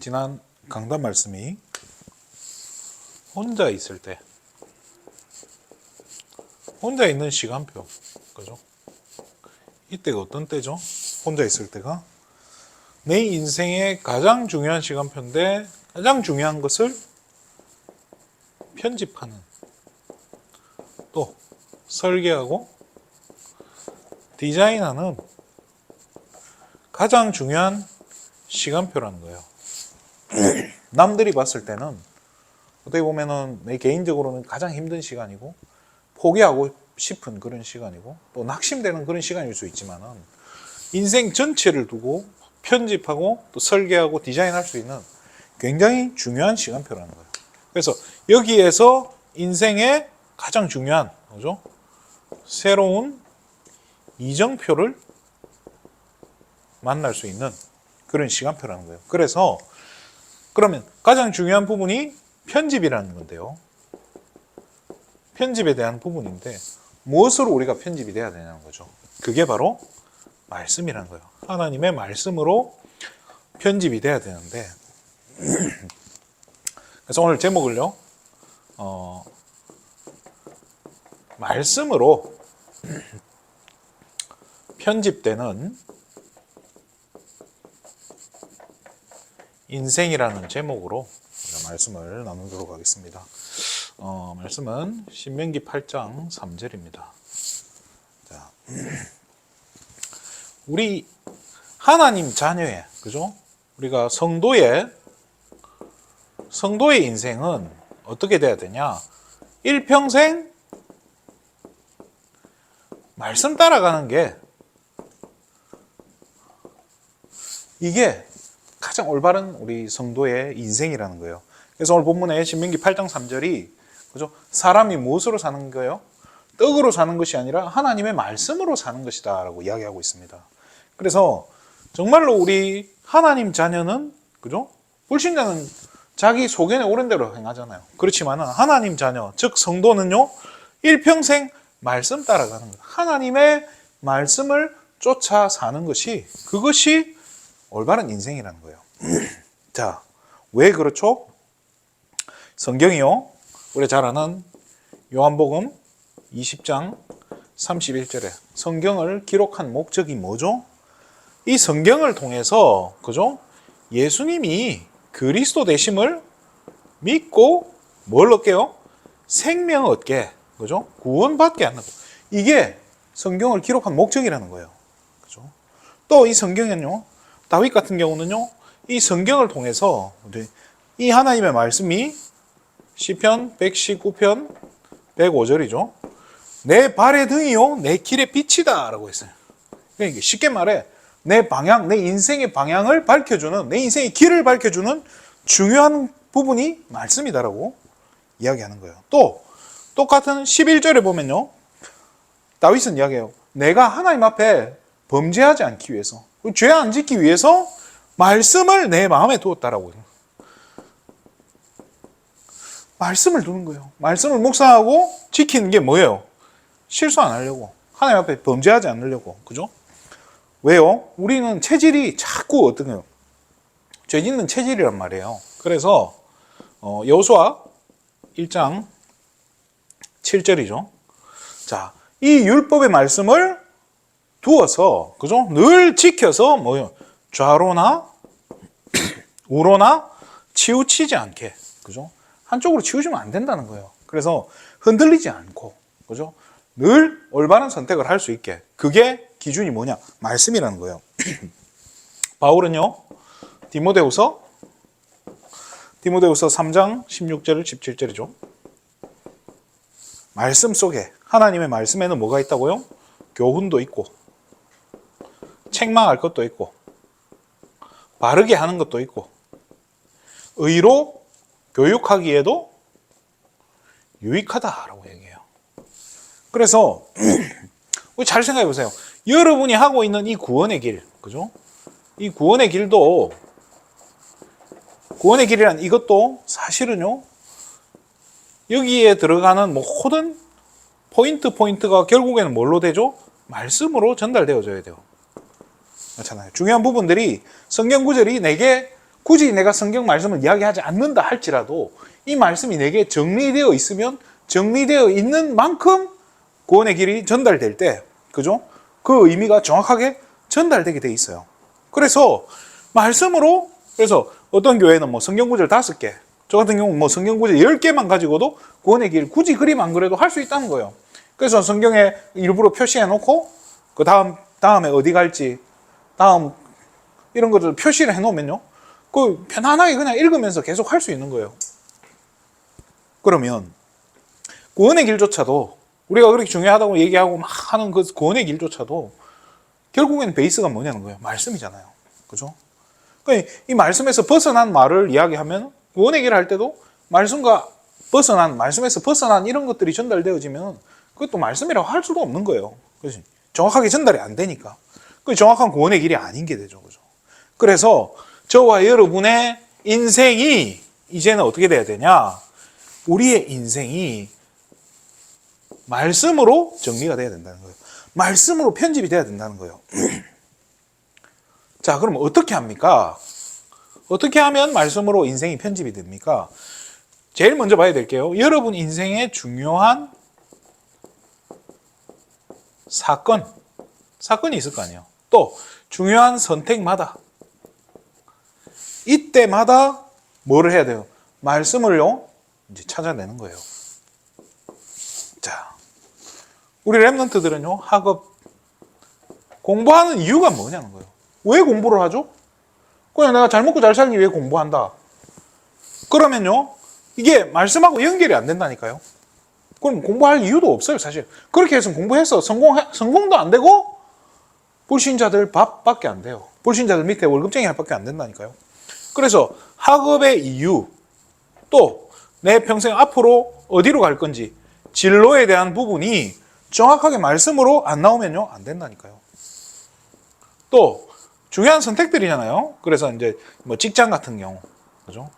지난 강단 말씀이 혼자 있을 때, 혼자 있는 시간표, 그죠? 이때가 어떤 때죠? 혼자 있을 때가 내 인생의 가장 중요한 시간표인데, 가장 중요한 것을 편집하는, 또 설계하고 디자인하는 가장 중요한 시간표라는 거예요. 남들이 봤을 때는 어떻게 보면은 내 개인적으로는 가장 힘든 시간이고 포기하고 싶은 그런 시간이고 또 낙심되는 그런 시간일 수 있지만은 인생 전체를 두고 편집하고 또 설계하고 디자인할 수 있는 굉장히 중요한 시간표라는 거예요. 그래서 여기에서 인생의 가장 중요한 뭐죠? 새로운 이정표를 만날 수 있는 그런 시간표라는 거예요. 그래서 그러면 가장 중요한 부분이 편집이라는 건데요. 편집에 대한 부분인데 무엇으로 우리가 편집이 돼야 되냐는 거죠. 그게 바로 말씀이라는 거예요. 하나님의 말씀으로 편집이 돼야 되는데 그래서 오늘 제목을요. 말씀으로 편집되는 인생이라는 제목으로 말씀을 나누도록 하겠습니다. 말씀은 신명기 8장 3절입니다. 자, 우리 하나님 자녀의, 그죠? 우리가 성도의 인생은 어떻게 돼야 되냐? 일평생 말씀 따라가는 게 이게 가장 올바른 우리 성도의 인생이라는 거예요. 그래서 오늘 본문에 신명기 8장 3절이 그죠? 사람이 무엇으로 사는 거예요? 떡으로 사는 것이 아니라 하나님의 말씀으로 사는 것이다 라고 이야기하고 있습니다. 그래서 정말로 우리 하나님 자녀는 그죠? 불신자는 자기 소견에 옳은 대로 행하잖아요. 그렇지만 하나님 자녀, 즉 성도는요, 일평생 말씀 따라가는 거예요. 하나님의 말씀을 쫓아 사는 것이 그것이 올바른 인생이라는 거예요. 자, 왜 그렇죠? 성경이요, 우리 잘 아는 요한복음 20장 31절에 성경을 기록한 목적이 뭐죠? 이 성경을 통해서 그죠? 예수님이 그리스도 되심을 믿고 뭘 얻게요? 생명을 얻게, 그죠? 구원받게 하는 거. 이게 성경을 기록한 목적이라는 거예요. 그죠? 또 이 성경은요, 다윗 같은 경우는요, 이 성경을 통해서 이 하나님의 말씀이 시편 119편 105절이죠. 내 발의 등이요, 내 길의 빛이다 라고 했어요. 그러니까 쉽게 말해 내 방향, 내 인생의 방향을 밝혀주는, 내 인생의 길을 밝혀주는 중요한 부분이 말씀이다라고 이야기하는 거예요. 또 똑같은 11절에 보면요, 다윗은 이야기해요. 내가 하나님 앞에 범죄하지 않기 위해서, 죄 안 짓기 위해서 말씀을 내 마음에 두었다라고. 말씀을 두는 거예요. 말씀을 묵상하고 지키는 게 뭐예요? 실수 안 하려고, 하나님 앞에 범죄하지 않으려고. 그죠? 왜요? 우리는 체질이 자꾸 어떤 거예요? 죄 짓는 체질이란 말이에요. 그래서 여호수아 1장 7절이죠. 자, 이 율법의 말씀을 두어서, 그죠? 늘 지켜서 뭐요? 좌로나 우로나 치우치지 않게, 그죠? 한쪽으로 치우치면 안 된다는 거예요. 그래서 흔들리지 않고, 그죠? 늘 올바른 선택을 할 수 있게. 그게 기준이 뭐냐? 말씀이라는 거예요. 바울은요, 디모데후서 3장 16절 17절이죠. 말씀 속에, 하나님의 말씀에는 뭐가 있다고요? 교훈도 있고, 책망할 것도 있고, 바르게 하는 것도 있고, 의로 교육하기에도 유익하다라고 얘기해요. 그래서 잘 생각해 보세요. 여러분이 하고 있는 이 구원의 길, 그죠? 이 구원의 길도, 구원의 길이란 이것도 사실은요, 여기에 들어가는 모든 포인트가 결국에는 뭘로 되죠? 말씀으로 전달되어져야 돼요. 그렇잖아요. 중요한 부분들이 성경 구절이 내게 굳이 내가 성경 말씀을 이야기하지 않는다 할지라도 이 말씀이 내게 정리되어 있으면 정리되어 있는 만큼 구원의 길이 전달될 때, 그죠? 그 의미가 정확하게 전달되게 돼 있어요. 그래서 말씀으로, 그래서 어떤 교회는 뭐 성경 구절 5개, 저 같은 경우는 뭐 성경 구절 10개만 가지고도 구원의 길 굳이 그림 안 그래도 할 수 있다는 거예요. 그래서 성경에 일부러 표시해 놓고 그 다음에 어디 갈지, 다음 이런 것들 표시를 해 놓으면요, 그 편안하게 그냥 읽으면서 계속 할 수 있는 거예요. 그러면 구원의 길조차도 우리가 그렇게 중요하다고 얘기하고 막 하는 그 구원의 길조차도 결국엔 베이스가 뭐냐는 거예요. 말씀이잖아요. 그죠? 그러니까 이 말씀에서 벗어난 말을 이야기하면 구원의 길을 할 때도 말씀과 벗어난, 말씀에서 벗어난 이런 것들이 전달되어지면 그것도 말씀이라고 할 수도 없는 거예요. 그렇지? 정확하게 전달이 안 되니까. 그 정확한 구원의 길이 아닌 게 되죠. 그죠? 그래서 저와 여러분의 인생이 이제는 어떻게 돼야 되냐? 우리의 인생이 말씀으로 정리가 돼야 된다는 거예요. 말씀으로 편집이 돼야 된다는 거예요. 자, 그럼 어떻게 합니까? 어떻게 하면 말씀으로 인생이 편집이 됩니까? 제일 먼저 봐야 될게요. 여러분 인생의 중요한 사건이 있을 거 아니에요. 또 중요한 선택마다 이때마다 뭐를 해야 돼요? 말씀을요 이제 찾아내는 거예요. 자, 우리 랩런트들은요 학업 공부하는 이유가 뭐냐는 거예요. 왜 공부를 하죠? 그냥 내가 잘 먹고 잘 살기 위해 공부한다. 그러면요 이게 말씀하고 연결이 안 된다니까요. 그럼 공부할 이유도 없어요, 사실. 그렇게 해서 공부해서 성공도 안 되고 불신자들 밥밖에 안 돼요. 불신자들 밑에 월급쟁이 밥밖에 안 된다니까요. 그래서 학업의 이유, 또 내 평생 앞으로 어디로 갈 건지 진로에 대한 부분이 정확하게 말씀으로 안 나오면요 안 된다니까요. 또 중요한 선택들이잖아요. 그래서 이제 뭐 직장 같은 경우, 그죠?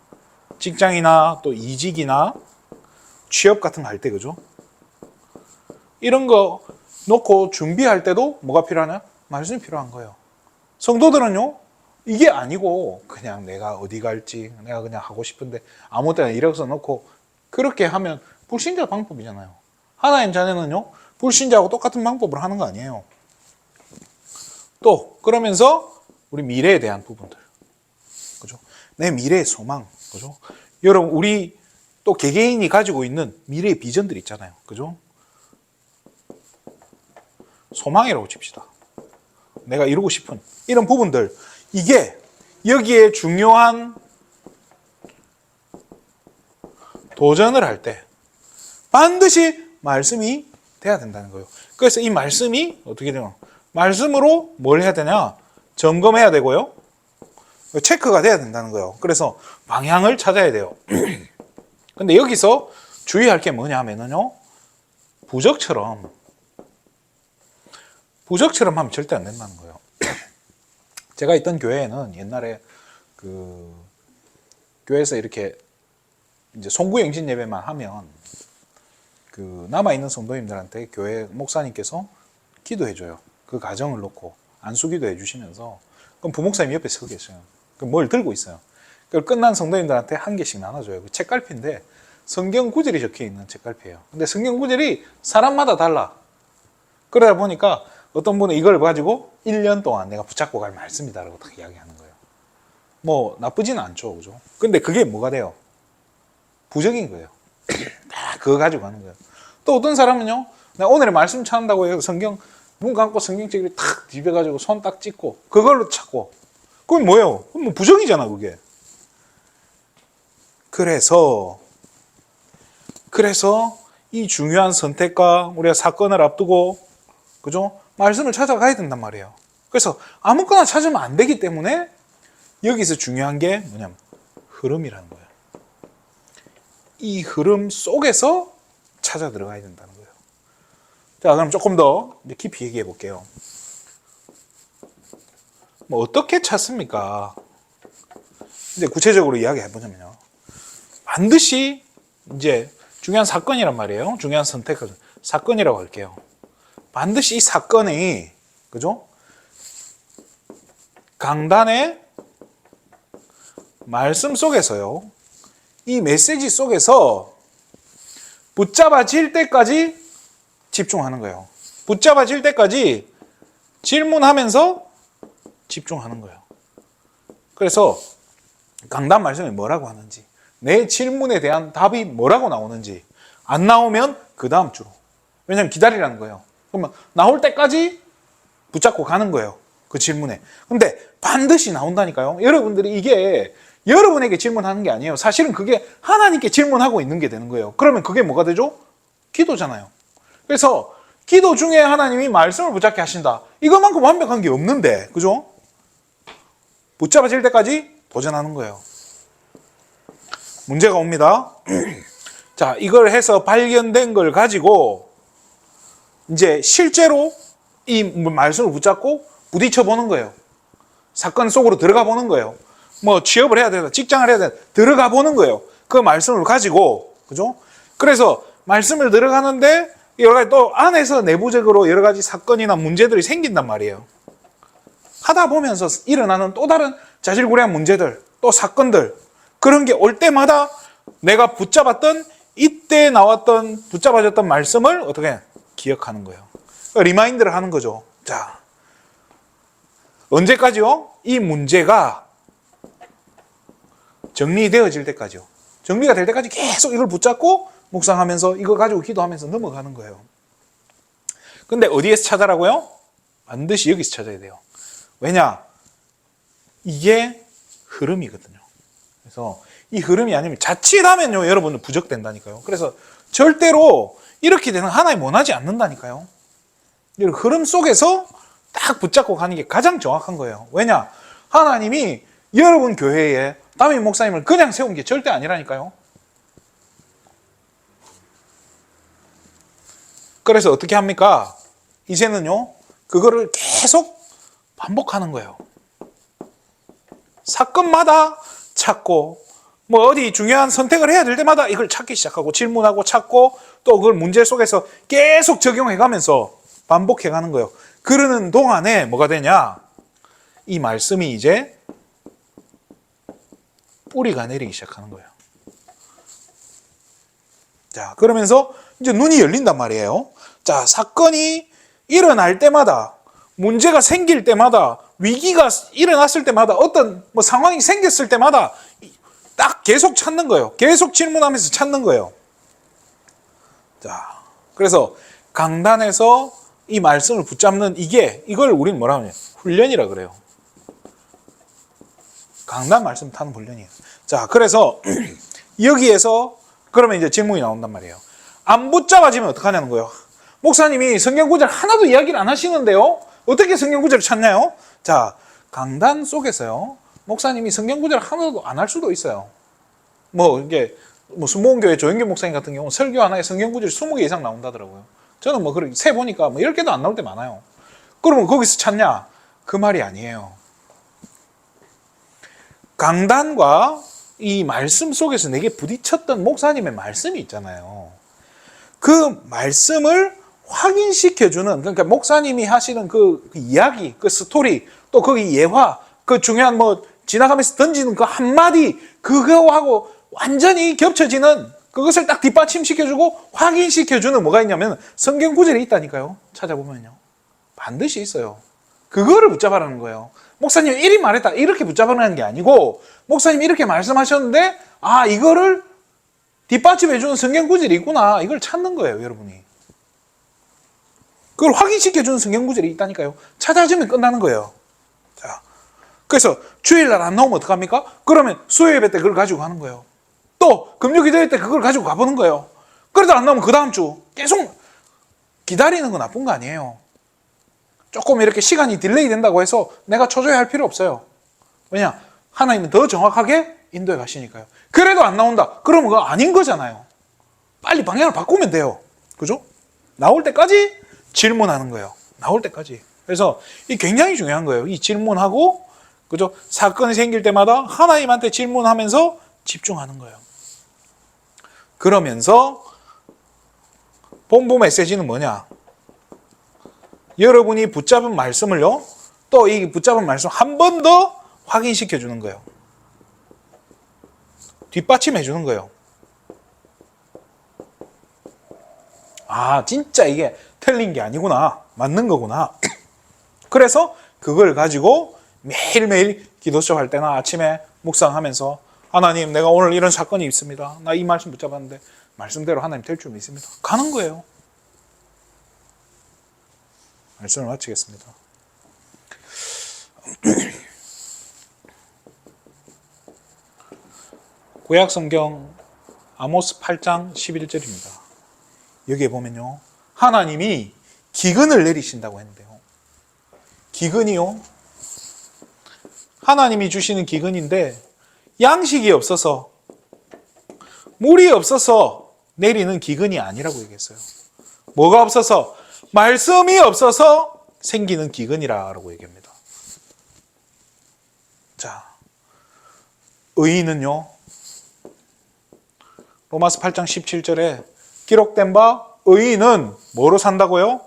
직장이나 또 이직이나 취업 같은 거 할 때, 그죠? 이런 거 놓고 준비할 때도 뭐가 필요하냐? 말씀이 필요한 거예요. 성도들은요, 이게 아니고 그냥 내가 어디 갈지, 내가 그냥 하고 싶은데 아무 때나 이력서 넣고 그렇게 하면 불신자 방법이잖아요. 하나님 자녀는요, 불신자하고 똑같은 방법을 하는 거 아니에요. 또 그러면서 우리 미래에 대한 부분들, 그죠? 내 미래의 소망, 그죠? 여러분 우리 또 개개인이 가지고 있는 미래의 비전들 있잖아요, 그죠? 소망이라고 칩시다. 내가 이루고 싶은 이런 부분들, 이게 여기에 중요한 도전을 할 때 반드시 말씀이 돼야 된다는 거예요. 그래서 이 말씀이 어떻게 되냐? 말씀으로 뭘 해야 되냐? 점검해야 되고요. 체크가 돼야 된다는 거예요. 그래서 방향을 찾아야 돼요. 근데 여기서 주의할 게 뭐냐 하면요. 부적처럼 하면 절대 안 된다는 거예요. 제가 있던 교회에는 옛날에 그 교회에서 이렇게 이제 송구영신 예배만 하면 그 남아있는 성도님들한테 교회 목사님께서 기도해줘요. 그 가정을 놓고 안수기도 해주시면서 그럼 부목사님이 옆에 서 계셔요. 그럼 뭘 들고 있어요. 그걸 끝난 성도님들한테 한 개씩 나눠줘요. 그 책갈피인데 성경 구절이 적혀있는 책갈피예요. 근데 성경 구절이 사람마다 달라. 그러다 보니까 어떤 분은 이걸 가지고 1년 동안 내가 붙잡고 갈 말씀이다라고 딱 이야기하는 거예요. 뭐 나쁘지는 않죠, 그죠? 근데 그게 뭐가 돼요? 부적인 거예요. 다 그거 가지고 가는 거예요. 또 어떤 사람은요, 내가 오늘의 말씀 찾는다고 해서 성경 눈 감고 성경책을 탁 뒤벼가지고 손 딱 찍고 그걸로 찾고, 그건 뭐예요? 그건 뭐 부적이잖아, 그게. 그래서 이 중요한 선택과 우리가 사건을 앞두고, 그죠? 말씀을 찾아가야 된단 말이에요. 그래서 아무거나 찾으면 안 되기 때문에 여기서 중요한 게 뭐냐면 흐름이라는 거예요. 이 흐름 속에서 찾아 들어가야 된다는 거예요. 자, 그럼 조금 더 깊이 얘기해 볼게요. 뭐 어떻게 찾습니까? 이제 구체적으로 이야기해 보자면요. 반드시 이제 중요한 사건이란 말이에요. 중요한 선택 사건이라고 할게요. 반드시 이 사건이, 그죠? 강단에 말씀 속에서요. 이 메시지 속에서 붙잡아질 때까지 집중하는 거예요. 붙잡아질 때까지 질문하면서 집중하는 거예요. 그래서 강단 말씀이 뭐라고 하는지, 내 질문에 대한 답이 뭐라고 나오는지, 안 나오면 그 다음 주로. 왜냐하면 기다리라는 거예요. 그러면 나올 때까지 붙잡고 가는 거예요. 그 질문에. 근데 반드시 나온다니까요. 여러분들이 이게 여러분에게 질문하는 게 아니에요. 사실은 그게 하나님께 질문하고 있는 게 되는 거예요. 그러면 그게 뭐가 되죠? 기도잖아요. 그래서 기도 중에 하나님이 말씀을 붙잡게 하신다. 이것만큼 완벽한 게 없는데, 그죠? 붙잡아질 때까지 도전하는 거예요. 문제가 옵니다. 자, 이걸 해서 발견된 걸 가지고 이제 실제로 이 말씀을 붙잡고 부딪혀 보는 거예요. 사건 속으로 들어가 보는 거예요. 뭐 취업을 해야 되나, 직장을 해야 되나, 들어가 보는 거예요. 그 말씀을 가지고, 그죠? 그래서 말씀을 들어가는데 여러 가지 또 안에서 내부적으로 여러 가지 사건이나 문제들이 생긴단 말이에요. 하다 보면서 일어나는 또 다른 자질구레한 문제들, 또 사건들, 그런 게 올 때마다 내가 붙잡았던, 이때 나왔던, 붙잡아졌던 말씀을 어떻게 기억하는 거예요. 리마인드를 하는 거죠. 자, 언제까지요? 이 문제가 정리되어질 때까지요. 정리가 될 때까지 계속 이걸 붙잡고 묵상하면서 이거 가지고 기도하면서 넘어가는 거예요. 근데 어디에서 찾아라고요? 반드시 여기서 찾아야 돼요. 왜냐? 이게 흐름이거든요. 그래서 이 흐름이 아니면 자칫하면요, 여러분은 부적된다니까요. 그래서 절대로 이렇게 되는 하나님 원하지 않는다니까요. 흐름 속에서 딱 붙잡고 가는 게 가장 정확한 거예요. 왜냐? 하나님이 여러분 교회에 담임 목사님을 그냥 세운 게 절대 아니라니까요. 그래서 어떻게 합니까? 이제는요, 그거를 계속 반복하는 거예요. 사건마다 찾고, 뭐 어디 중요한 선택을 해야 될 때마다 이걸 찾기 시작하고, 질문하고 찾고, 또 그걸 문제 속에서 계속 적용해 가면서 반복해 가는 거예요. 그러는 동안에 뭐가 되냐? 이 말씀이 이제 뿌리가 내리기 시작하는 거예요. 자, 그러면서 이제 눈이 열린단 말이에요. 자, 사건이 일어날 때마다, 문제가 생길 때마다, 위기가 일어났을 때마다, 어떤 뭐 상황이 생겼을 때마다 딱 계속 찾는 거예요. 계속 질문하면서 찾는 거예요. 자, 그래서 강단에서 이 말씀을 붙잡는 이걸 우리는 뭐라 하냐? 훈련이라 그래요. 강단 말씀 타는 훈련이에요. 자, 그래서 여기에서 그러면 이제 질문이 나온단 말이에요. 안 붙잡아지면 어떡하냐는 거예요. 목사님이 성경 구절 하나도 이야기를 안 하시는데요. 어떻게 성경 구절을 찾나요? 자, 강단 속에서요. 목사님이 성경 구절 하나도 안 할 수도 있어요. 뭐 이게 뭐 순복음교회 조영규 목사님 같은 경우 설교 하나에 성경 구절이 20개 이상 나온다더라고요. 저는 뭐 그렇게 세 보니까 뭐 10개도 안 나올 때 많아요. 그러면 거기서 찾냐? 그 말이 아니에요. 강단과 이 말씀 속에서 내게 부딪혔던 목사님의 말씀이 있잖아요. 그 말씀을 확인시켜주는, 그러니까 목사님이 하시는 그 이야기, 그 스토리, 또 그 예화, 그 중요한 뭐 지나가면서 던지는 그 한마디, 그거하고 완전히 겹쳐지는 그것을 딱 뒷받침시켜주고 확인시켜주는 뭐가 있냐면 성경 구절이 있다니까요. 찾아보면요. 반드시 있어요. 그거를 붙잡아라는 거예요. 목사님 이리 말했다 이렇게 붙잡아라는 게 아니고 목사님이 이렇게 말씀하셨는데 아 이거를 뒷받침해주는 성경 구절이 있구나 이걸 찾는 거예요. 여러분이. 그걸 확인시켜주는 성경 구절이 있다니까요. 찾아주면 끝나는 거예요. 자, 그래서 주일날 안 나오면 어떡합니까? 그러면 수요예배 때 그걸 가지고 가는 거예요. 또 금요기도회 때 그걸 가지고 가보는 거예요. 그래도 안 나오면 그 다음 주 계속 기다리는 건 나쁜 거 아니에요. 조금 이렇게 시간이 딜레이 된다고 해서 내가 초조해할 필요 없어요. 왜냐? 하나님은 더 정확하게 인도해 가시니까요. 그래도 안 나온다. 그러면 그거 아닌 거잖아요. 빨리 방향을 바꾸면 돼요. 그죠? 나올 때까지 질문하는 거예요. 나올 때까지. 그래서 이 굉장히 중요한 거예요. 이 질문하고 그죠? 사건이 생길 때마다 하나님한테 질문하면서 집중하는 거예요. 그러면서 본부 메시지는 뭐냐? 여러분이 붙잡은 말씀을요. 또 이 붙잡은 말씀 한 번 더 확인시켜 주는 거예요. 뒷받침해 주는 거예요. 아, 진짜 이게 틀린 게 아니구나. 맞는 거구나. 그래서 그걸 가지고 매일매일 기도 수업할 때나 아침에 묵상하면서 하나님, 내가 오늘 이런 사건이 있습니다. 나 이 말씀 붙잡았는데 말씀대로 하나님 될 줄 믿습니다. 가는 거예요. 말씀을 마치겠습니다. 구약 성경 아모스 8장 11절입니다. 여기에 보면요, 하나님이 기근을 내리신다고 했는데요. 기근이요, 하나님이 주시는 기근인데 양식이 없어서, 물이 없어서 내리는 기근이 아니라고 얘기했어요. 뭐가 없어서? 말씀이 없어서 생기는 기근이라고 얘기합니다. 자, 의인은요, 로마서 8장 17절에 기록된 바 의인은 뭐로 산다고요?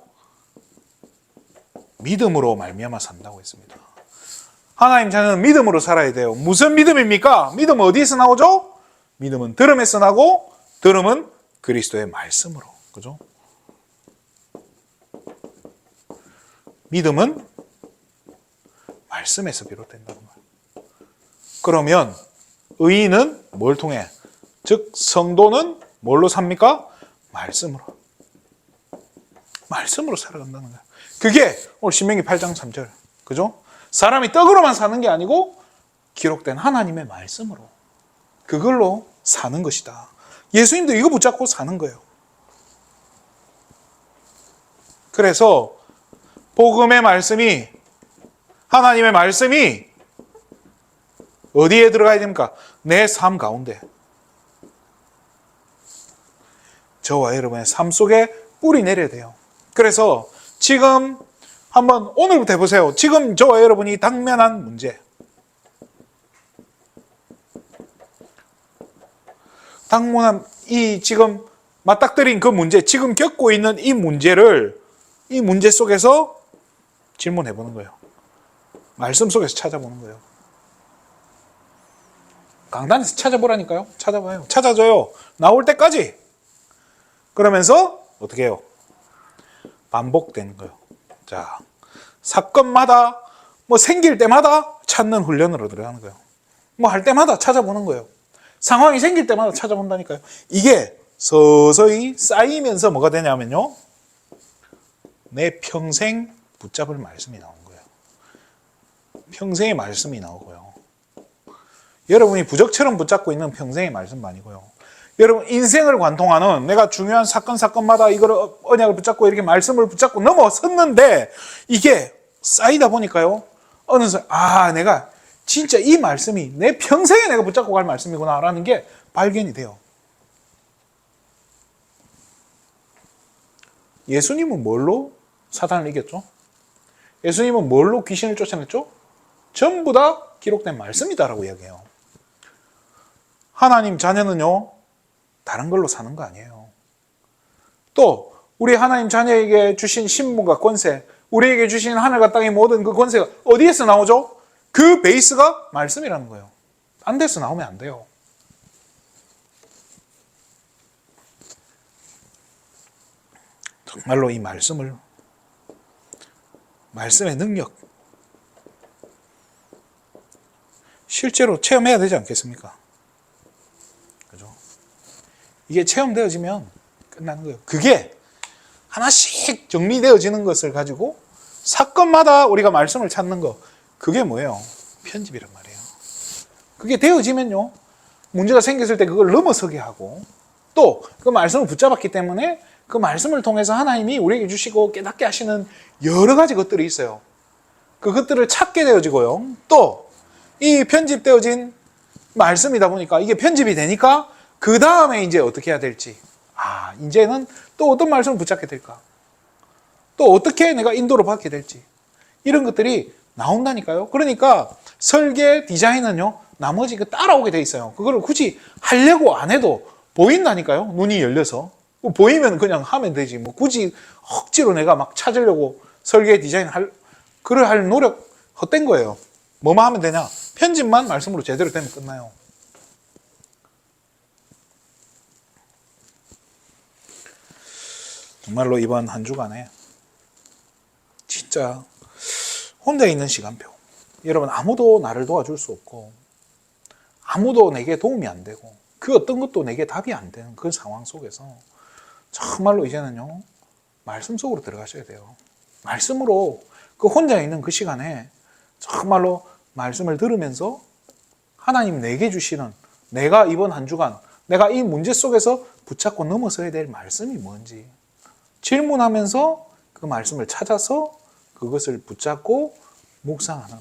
믿음으로 말미암아 산다고 했습니다. 하나님 자녀는 믿음으로 살아야 돼요. 무슨 믿음입니까? 믿음은 어디에서 나오죠? 믿음은 들음에서 나고, 들음은 그리스도의 말씀으로. 그죠? 믿음은 말씀에서 비롯된다는 거예요. 그러면 의인은 뭘 통해? 즉 성도는 뭘로 삽니까? 말씀으로. 말씀으로 살아간다는 거예요. 그게 오늘 신명기 8장 3절. 그죠? 사람이 떡으로만 사는 게 아니고 기록된 하나님의 말씀으로, 그걸로 사는 것이다. 예수님도 이거 붙잡고 사는 거예요. 그래서 복음의 말씀이, 하나님의 말씀이 어디에 들어가야 됩니까? 내 삶 가운데, 저와 여러분의 삶 속에 뿌리 내려야 돼요. 그래서 지금 한번 오늘부터 해보세요. 지금 저와 여러분이 당면한 문제, 당면한 이 지금 맞닥뜨린 그 문제, 지금 겪고 있는 이 문제를, 이 문제 속에서 질문해 보는 거예요. 말씀 속에서 찾아보는 거예요. 강단에서 찾아보라니까요. 찾아봐요. 찾아줘요. 나올 때까지. 그러면서 어떻게 해요? 반복되는 거예요. 자, 사건마다, 생길 때마다 찾는 훈련으로 들어가는 거예요. 할 때마다 찾아보는 거예요. 상황이 생길 때마다 찾아본다니까요. 이게 서서히 쌓이면서 뭐가 되냐면요, 내 평생 붙잡을 말씀이 나온 거예요. 평생의 말씀이 나오고요. 여러분이 부적처럼 붙잡고 있는 평생의 말씀 아니고요. 여러분 인생을 관통하는, 내가 중요한 사건마다 이걸 언약을 붙잡고 이렇게 말씀을 붙잡고 넘어섰는데 이게 쌓이다 보니까요, 어느 순간 내가 진짜 이 말씀이 내 평생에 내가 붙잡고 갈 말씀이구나 라는 게 발견이 돼요. 예수님은 뭘로 사단을 이겼죠? 예수님은 뭘로 귀신을 쫓아냈죠? 전부 다 기록된 말씀이다라고 이야기해요. 하나님 자녀는요, 다른 걸로 사는 거 아니에요. 또 우리 하나님 자녀에게 주신 신분과 권세, 우리에게 주신 하늘과 땅의 모든 그 권세가 어디에서 나오죠? 그 베이스가 말씀이라는 거예요. 딴 데서 나오면 안 돼요. 정말로 이 말씀의 능력, 실제로 체험해야 되지 않겠습니까? 그죠? 이게 체험되어지면 끝나는 거예요. 그게 하나씩 정리되어지는 것을 가지고 사건마다 우리가 말씀을 찾는 거, 그게 뭐예요? 편집이란 말이에요. 그게 되어지면요, 문제가 생겼을 때 그걸 넘어서게 하고, 또 그 말씀을 붙잡았기 때문에 그 말씀을 통해서 하나님이 우리에게 주시고 깨닫게 하시는 여러 가지 것들이 있어요. 그것들을 찾게 되어지고요. 또 이 편집되어진 말씀이다 보니까 이게 편집이 되니까 그 다음에 이제 어떻게 해야 될지, 이제는 또 어떤 말씀을 붙잡게 될까, 또 어떻게 내가 인도를 받게 될지, 이런 것들이 나온다니까요. 그러니까 설계 디자인은요, 나머지 따라오게 돼 있어요. 그거를 굳이 하려고 안 해도 보인다니까요. 눈이 열려서. 보이면 그냥 하면 되지. 굳이 억지로 내가 막 찾으려고 설계 디자인 그걸 할 노력 헛된 거예요. 뭐만 하면 되냐? 편집만 말씀으로 제대로 되면 끝나요. 정말로 이번 한 주간에 진짜 혼자 있는 시간표. 여러분, 아무도 나를 도와줄 수 없고 아무도 내게 도움이 안 되고 그 어떤 것도 내게 답이 안 되는 그 상황 속에서 정말로 이제는요, 말씀 속으로 들어가셔야 돼요. 말씀으로 그 혼자 있는 그 시간에 정말로 말씀을 들으면서 하나님 내게 주시는, 내가 이번 한 주간 내가 이 문제 속에서 붙잡고 넘어서야 될 말씀이 뭔지 질문하면서 그 말씀을 찾아서 그것을 붙잡고 묵상하는.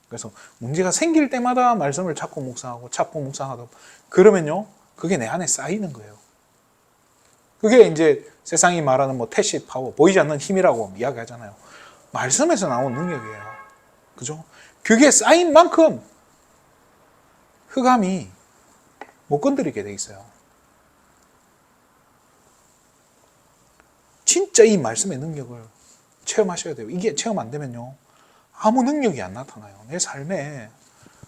그래서 문제가 생길 때마다 말씀을 찾고 묵상하다 그러면요, 그게 내 안에 쌓이는 거예요. 그게 이제 세상이 말하는 뭐 태시 파워, 보이지 않는 힘이라고 이야기하잖아요. 말씀에서 나온 능력이에요. 그죠? 그게 쌓인 만큼 흑암이 못 건드리게 돼 있어요. 진짜 이 말씀의 능력을 체험하셔야 돼요. 이게 체험 안 되면요, 아무 능력이 안 나타나요. 내 삶에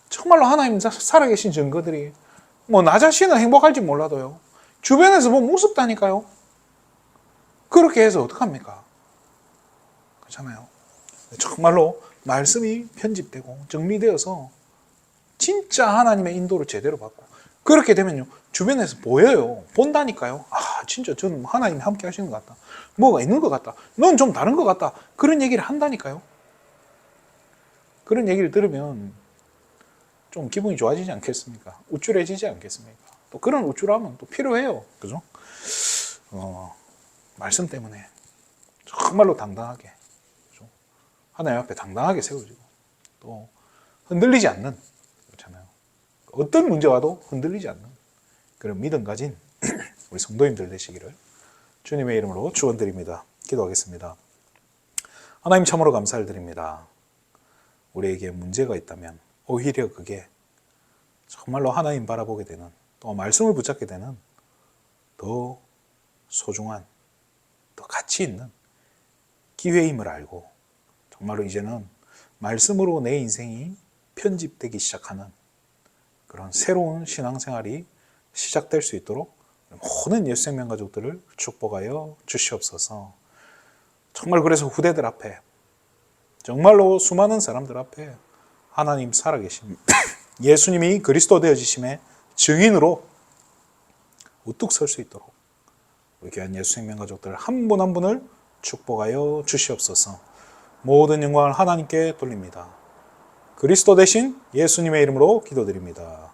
정말로 하나님 살아계신 증거들이 뭐 나 자신은 행복할지 몰라도요, 주변에서 보면 우습다니까요. 그렇게 해서 어떡합니까? 그렇잖아요. 정말로 말씀이 편집되고 정리되어서 진짜 하나님의 인도를 제대로 받고 그렇게 되면요, 주변에서 보여요. 본다니까요. 아, 진짜 저는 하나님이 함께 하시는 것 같다. 뭐가 있는 것 같다. 넌 좀 다른 것 같다. 그런 얘기를 한다니까요. 그런 얘기를 들으면 좀 기분이 좋아지지 않겠습니까? 우쭐해지지 않겠습니까? 또 그런 우쭐함은 또 필요해요. 그죠? 말씀 때문에 정말로 당당하게, 그죠? 하나님 앞에 당당하게 세워지고 또 흔들리지 않는, 그렇잖아요. 어떤 문제 와도 흔들리지 않는 그런 믿음 가진 우리 성도님들 되시기를 주님의 이름으로 축원드립니다. 기도하겠습니다. 하나님, 참으로 감사를 드립니다. 우리에게 문제가 있다면 오히려 그게 정말로 하나님 바라보게 되는, 또 말씀을 붙잡게 되는 더 소중한, 더 가치 있는 기회임을 알고 정말로 이제는 말씀으로 내 인생이 편집되기 시작하는 그런 새로운 신앙생활이 시작될 수 있도록 모든 예수생명 가족들을 축복하여 주시옵소서. 정말 그래서 후대들 앞에, 정말로 수많은 사람들 앞에 하나님 살아계심, 예수님이 그리스도 되어지심의 증인으로 우뚝 설 수 있도록 우리 귀한 예수생명 가족들 한 분 한 분을 축복하여 주시옵소서. 모든 영광을 하나님께 돌립니다. 그리스도 대신 예수님의 이름으로 기도드립니다.